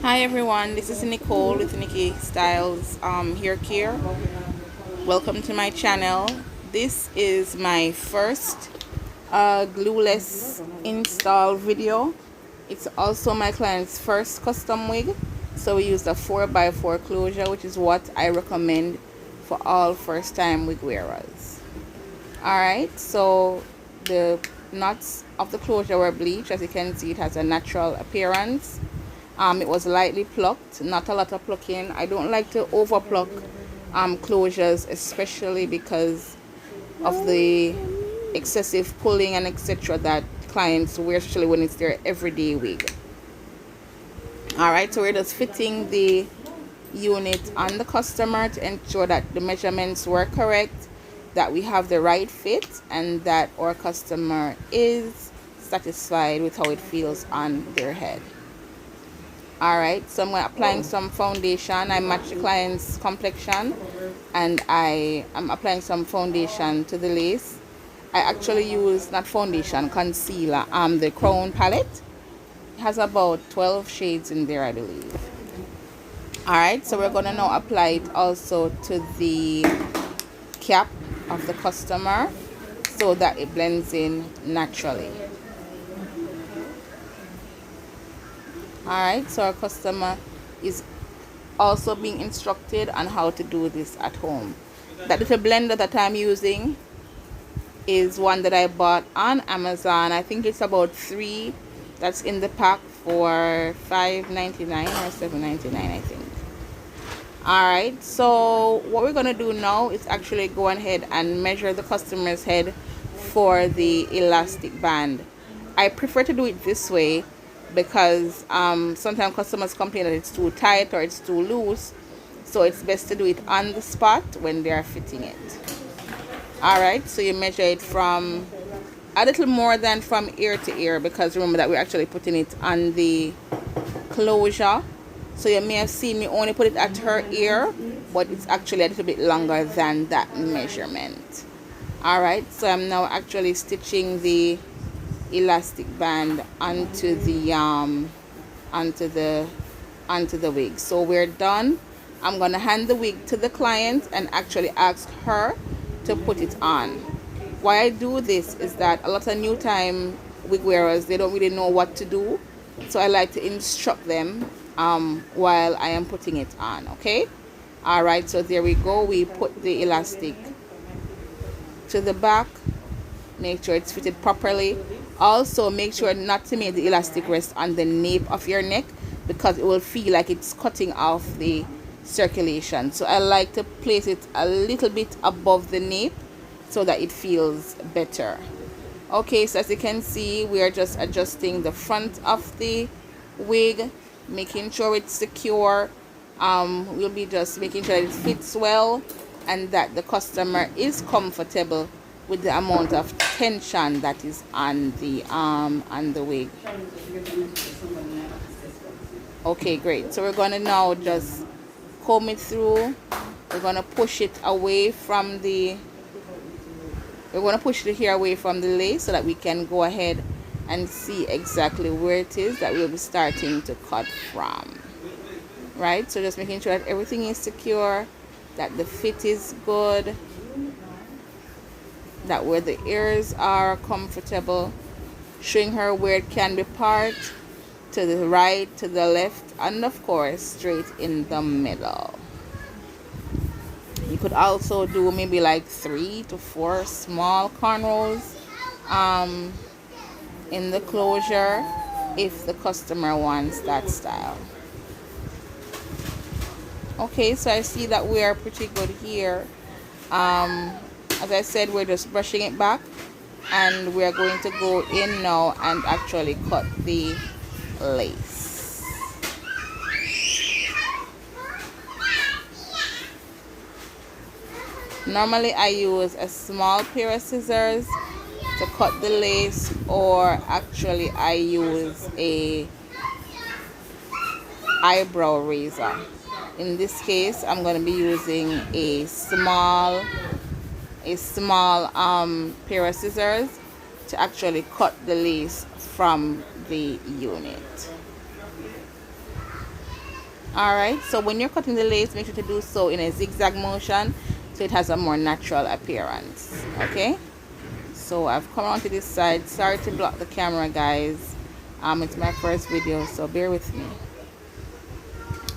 Hi everyone, this is Nicole with Nikki Styles Hair Care. Welcome to my channel. This is my first glueless install video. It's also my client's first custom wig. So we used a 4x4 closure, which is what I recommend for all first time wig wearers. Alright, so the knots of the closure were bleached. As you can see, it has a natural appearance. It was lightly plucked, not a lot of plucking. I don't like to over pluck closures, especially because of the excessive pulling and etc. that clients wear, especially when it's their everyday wig. Alright, so we're just fitting the unit on the customer to ensure that the measurements were correct, that we have the right fit, and that our customer is satisfied with how it feels on their head. Alright, so I'm applying some foundation. I match the client's complexion and I am applying some foundation to the lace. I actually use not foundation, concealer, the Crown palette. It has about 12 shades in there, I believe. Alright, so we're going to now apply it also to the cap of the customer so that it blends in naturally. Alright, so our customer is also being instructed on how to do this at home. That little blender that I'm using is one that I bought on Amazon. I think it's about 3 that's in the pack for $5.99 or $7.99, I think. Alright, so what we're going to do now is actually go ahead and measure the customer's head for the elastic band. I prefer to do it this way because sometimes customers complain that it's too tight or it's too loose, so it's best to do it on the spot when they are fitting it. Alright, so you measure it from a little more than from ear to ear, because remember that we're actually putting it on the closure. So you may have seen me only put it at her ear, but it's actually a little bit longer than that measurement. Alright, so I'm now actually stitching the elastic band onto the wig. So we're done. I'm gonna hand the wig to the client and actually ask her to put it on. Why I do this is that a lot of new time wig wearers, they don't really know what to do, so I like to instruct them while I am putting it on. Okay, all right, so there we go. We put the elastic to the back, make sure it's fitted properly. Also make sure not to make the elastic rest on the nape of your neck, because it will feel like it's cutting off the circulation. So I like to place it a little bit above the nape so that it feels better. Okay, so as you can see, we are just adjusting the front of the wig, making sure it's secure. We'll be just making sure that it fits well and that the customer is comfortable with the amount of tension that is on the wig. Okay, great. So we're going to now just comb it through. We're going to push it away from the hair away from the lace so that we can go ahead and see exactly where it is that we'll be starting to cut from. Right, so just making sure that everything is secure, that the fit is good, that where the ears are comfortable, showing her where it can be part, to the right, to the left, and of course straight in the middle. You could also do maybe like 3 to 4 small cornrows in the closure if the customer wants that style. Okay, so I see that we are pretty good here. As I said, we're just brushing it back, and we're going to go in now and actually cut the lace. Normally I use a small pair of scissors to cut the lace, or actually I use a eyebrow razor. In this case, I'm going to be using a small pair of scissors to actually cut the lace from the unit. Alright, so when you're cutting the lace, make sure to do so in a zigzag motion so it has a more natural appearance. Okay, so I've come on to this side. Sorry to block the camera, guys. It's my first video, so bear with me.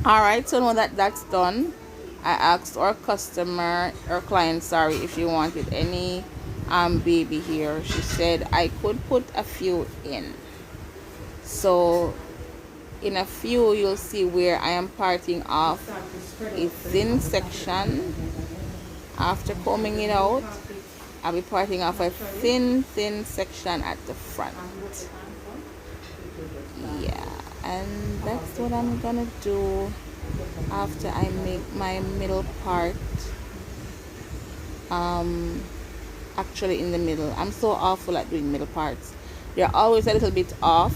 Alright, so now that that's done, I asked our customer, or client, sorry, if she wanted any baby hair. She said I could put a few in. So in a few, you'll see where I am parting off a thin section. After combing it out, I'll be parting off a thin section at the front. Yeah, and that's what I'm gonna do after I make my middle part. Actually in the middle, I'm so awful at doing middle parts. They're always a little bit off,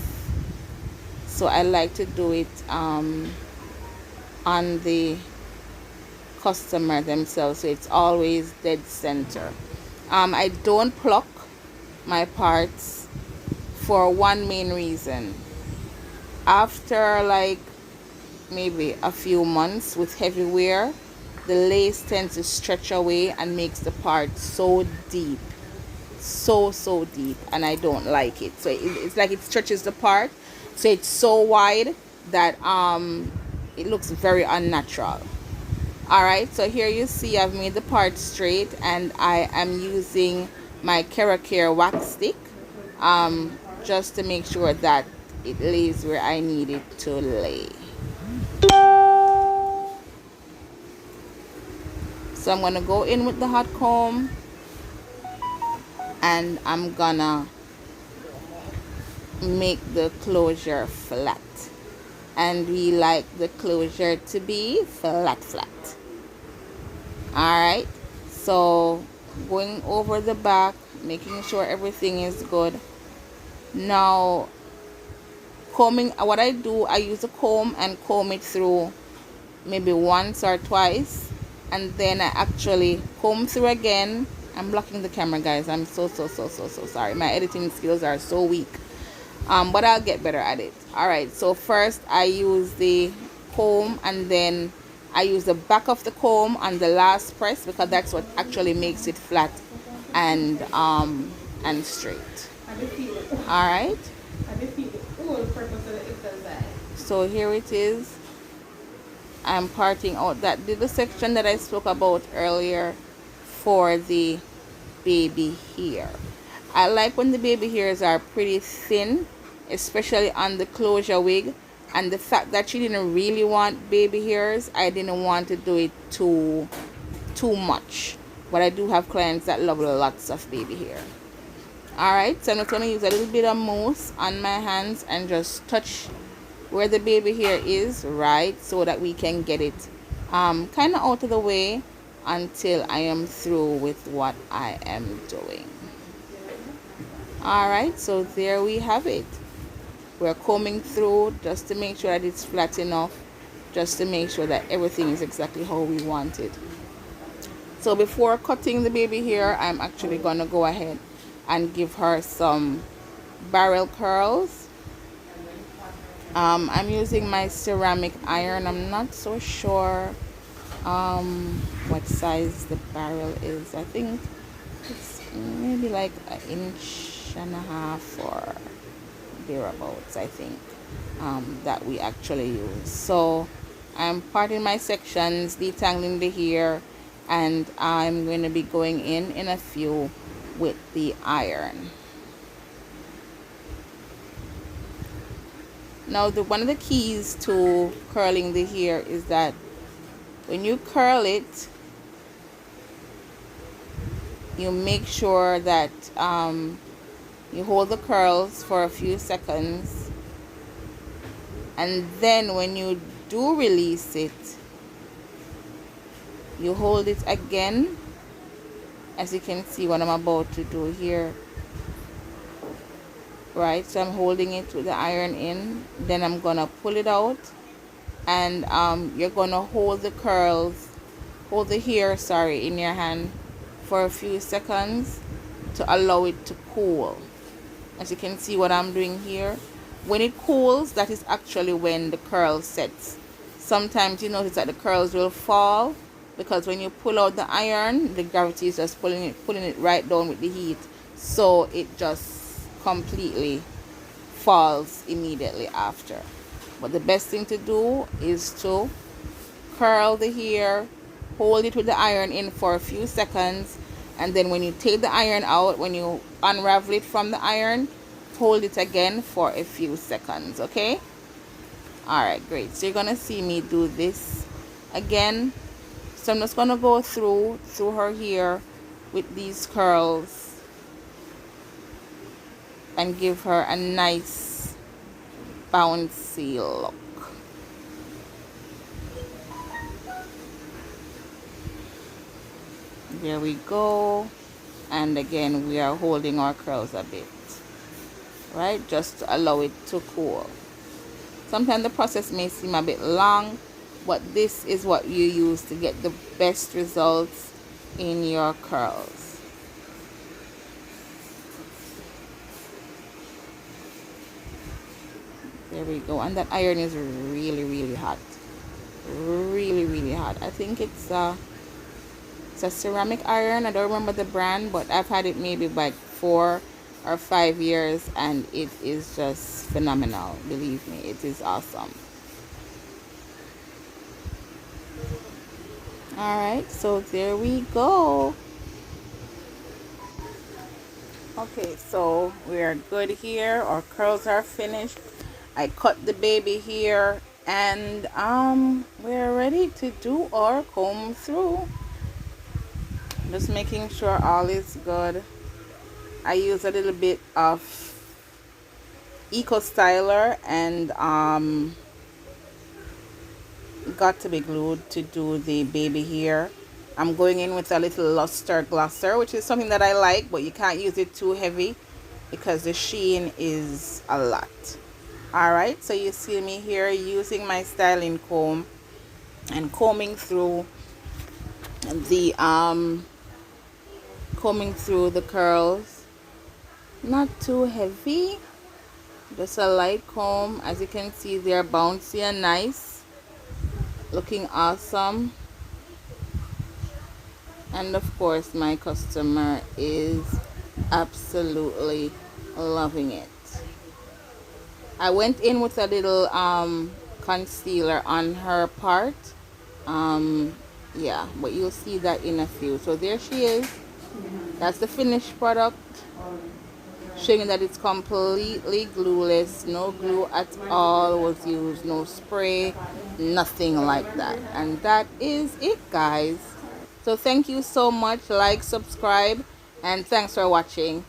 so I like to do it on the customer themselves, so it's always dead center. I don't pluck my parts for one main reason. After like maybe a few months with heavy wear, the lace tends to stretch away and makes the part so deep, so deep, and I don't like it. So it's like it stretches the part, so it's so wide that it looks very unnatural. Alright, so here you see I've made the part straight, and I am using my Keracare wax stick just to make sure that it lays where I need it to lay. So I'm going to go in with the hot comb, and I'm gonna make the closure flat, and we like the closure to be flat. Alright, so going over the back, making sure everything is good. Now combing, what I do, I use a comb and comb it through maybe once or twice, and then I actually comb through again. I'm blocking the camera, guys. I'm so sorry. My editing skills are so weak, but I'll get better at it. Alright, so first I use the comb, and then I use the back of the comb on the last press, because that's what actually makes it flat and straight. Alright, so here it is. I'm parting out that little section that I spoke about earlier for the baby hair. I like when the baby hairs are pretty thin, especially on the closure wig. And the fact that she didn't really want baby hairs, I didn't want to do it too much. But I do have clients that love lots of baby hair. Alright, so I'm just going to use a little bit of mousse on my hands and just touch where the baby hair is, right, so that we can get it kind of out of the way until I am through with what I am doing. Alright, so there we have it. We're combing through just to make sure that it's flat enough, just to make sure that everything is exactly how we want it. So before cutting the baby hair, I'm actually going to go ahead and give her some barrel curls. I'm using my ceramic iron. I'm not so sure what size the barrel is. I think it's maybe like 1.5 inches or thereabouts, I think, that we actually use. So I'm parting my sections, detangling the hair, and I'm going to be going in a few with the iron. Now one of the keys to curling the hair is that when you curl it, you make sure that you hold the curls for a few seconds, and then when you do release it, you hold it again, as you can see what I'm about to do here. Right, so I'm holding it with the iron in, then I'm gonna pull it out, and you're gonna hold the hair, in your hand for a few seconds to allow it to cool. As you can see what I'm doing here, when it cools, that is actually when the curl sets sometimes you notice that the curls will fall because when you pull out the iron, the gravity is just pulling it right down with the heat, so it just completely falls immediately after. But the best thing to do is to curl the hair, hold it with the iron in for a few seconds, and then when you take the iron out, when you unravel it from the iron, hold it again for a few seconds. Okay, all right, great. So you're gonna see me do this again. So I'm just gonna go through her hair with these curls and give her a nice bouncy look. There we go. And again, we are holding our curls a bit, right, just to allow it to cool. Sometimes the process may seem a bit long, but this is what you use to get the best results in your curls. There we go. And that iron is really hot, really hot. I think it's a ceramic iron. I don't remember the brand, but I've had it maybe like 4 or 5 years, and it is just phenomenal. Believe me, it is awesome. All right, so there we go. Okay, so we are good here. Our curls are finished. I cut the baby here, and we're ready to do our comb through. Just making sure all is good. I use a little bit of Eco Styler and Got to Be Glued to do the baby hair. I'm going in with a little luster glosser, which is something that I like, but you can't use it too heavy because the sheen is a lot. Alright, so you see me here using my styling comb and combing through the curls. Not too heavy, just a light comb. As you can see, they're bouncy and nice, looking awesome. And of course, my customer is absolutely loving it. I went in with a little concealer on her part. Yeah, but you'll see that in a few. So there she is. That's the finished product, showing that it's completely glueless. No glue at all was used, no spray, nothing like that. And that is it, guys. So thank you so much. Like, subscribe, and thanks for watching.